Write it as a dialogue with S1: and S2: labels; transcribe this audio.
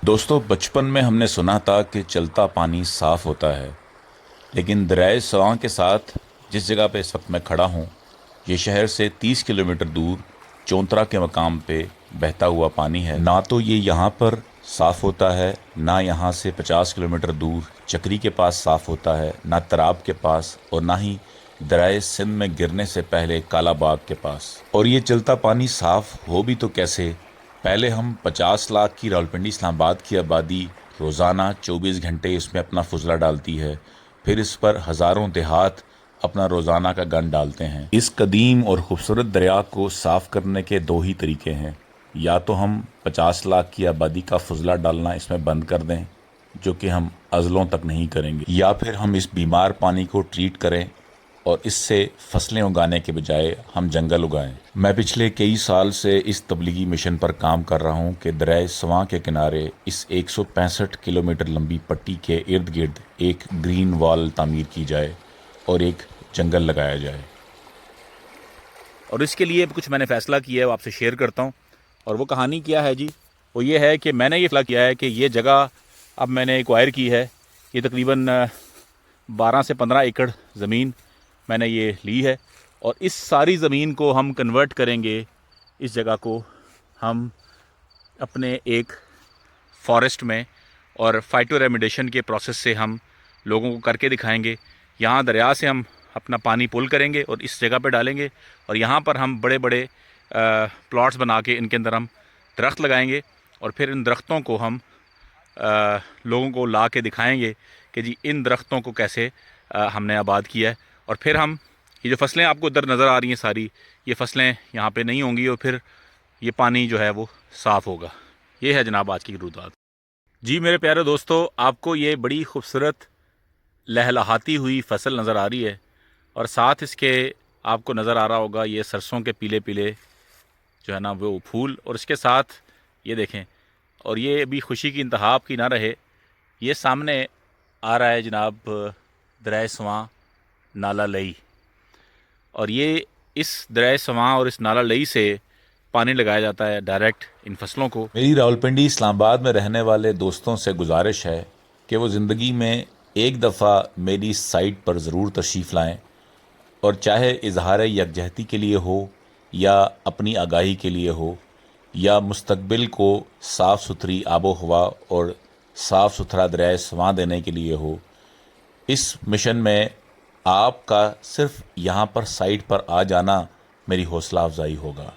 S1: دوستو، بچپن میں ہم نے سنا تھا کہ چلتا پانی صاف ہوتا ہے، لیکن دریائے سواں کے ساتھ جس جگہ پہ اس وقت میں کھڑا ہوں، یہ شہر سے 30 کلومیٹر دور چونترا کے مقام پہ بہتا ہوا پانی ہے۔ نہ تو یہ یہاں پر صاف ہوتا ہے، نہ یہاں سے 50 کلومیٹر دور چکری کے پاس صاف ہوتا ہے، نہ تراب کے پاس، اور نہ ہی دریائے سندھ میں گرنے سے پہلے کالا باغ کے پاس۔ اور یہ چلتا پانی صاف ہو بھی تو کیسے؟ پہلے ہم 50 لاکھ کی راولپنڈی اسلام آباد کی آبادی روزانہ 24 گھنٹے اس میں اپنا فضلہ ڈالتی ہے، پھر اس پر ہزاروں دیہات اپنا روزانہ کا گند ڈالتے ہیں۔ اس قدیم اور خوبصورت دریا کو صاف کرنے کے دو ہی طریقے ہیں، یا تو ہم 50 لاکھ کی آبادی کا فضلہ ڈالنا اس میں بند کر دیں، جو کہ ہم ازلوں تک نہیں کریں گے، یا پھر ہم اس بیمار پانی کو ٹریٹ کریں اور اس سے فصلیں اگانے کے بجائے ہم جنگل اگائیں۔ میں پچھلے کئی سال سے اس تبلیغی مشن پر کام کر رہا ہوں کہ دریائے سواں کے کنارے اس 165 کلومیٹر لمبی پٹی کے ارد گرد ایک گرین وال تعمیر کی جائے اور ایک جنگل لگایا جائے۔
S2: اور اس کے لیے کچھ میں نے فیصلہ کیا ہے، وہ آپ سے شیئر کرتا ہوں۔ اور وہ کہانی کیا ہے جی؟ وہ یہ ہے کہ میں نے یہ فیصلہ کیا ہے کہ یہ جگہ اب میں نے ایکوائر کی ہے۔ یہ تقریباً 12 سے 15 ایکڑ زمین میں نے یہ لی ہے، اور اس ساری زمین کو ہم کنورٹ کریں گے، اس جگہ کو ہم اپنے ایک فارسٹ میں، اور فائٹو ریمیڈیشن کے پروسیس سے ہم لوگوں کو کر کے دکھائیں گے۔ یہاں دریا سے ہم اپنا پانی پل کریں گے اور اس جگہ پہ ڈالیں گے، اور یہاں پر ہم بڑے بڑے پلاٹس بنا کے ان کے اندر ہم درخت لگائیں گے، اور پھر ان درختوں کو ہم لوگوں کو لا کے دکھائیں گے کہ جی ان درختوں کو کیسے ہم نے آباد کیا ہے۔ اور پھر ہم یہ جو فصلیں آپ کو ادھر نظر آ رہی ہیں ساری، یہ فصلیں یہاں پہ نہیں ہوں گی، اور پھر یہ پانی جو ہے وہ صاف ہوگا۔ یہ ہے جناب آج کی گرودات۔ جی میرے پیارے دوستو، آپ کو یہ بڑی خوبصورت لہلہاتی ہوئی فصل نظر آ رہی ہے، اور ساتھ اس کے آپ کو نظر آ رہا ہوگا یہ سرسوں کے پیلے پیلے جو ہے نا وہ پھول، اور اس کے ساتھ یہ دیکھیں، اور یہ ابھی خوشی کی انتہا آپ کی نہ رہے، یہ سامنے آ رہا ہے جناب دریائے سواں نالہ لئی، اور یہ اس دریائے سواں اور اس نالہ لئی سے پانی لگایا جاتا ہے ڈائریکٹ ان فصلوں کو۔
S1: میری راولپنڈی اسلام آباد میں رہنے والے دوستوں سے گزارش ہے کہ وہ زندگی میں ایک دفعہ میری سائٹ پر ضرور تشریف لائیں، اور چاہے اظہار یکجہتی کے لیے ہو، یا اپنی آگاہی کے لیے ہو، یا مستقبل کو صاف ستھری آب و ہوا اور صاف ستھرا دریائے سواں دینے کے لیے ہو۔ اس مشن میں آپ کا صرف یہاں پر سائٹ پر آ جانا میری حوصلہ افزائی ہوگا۔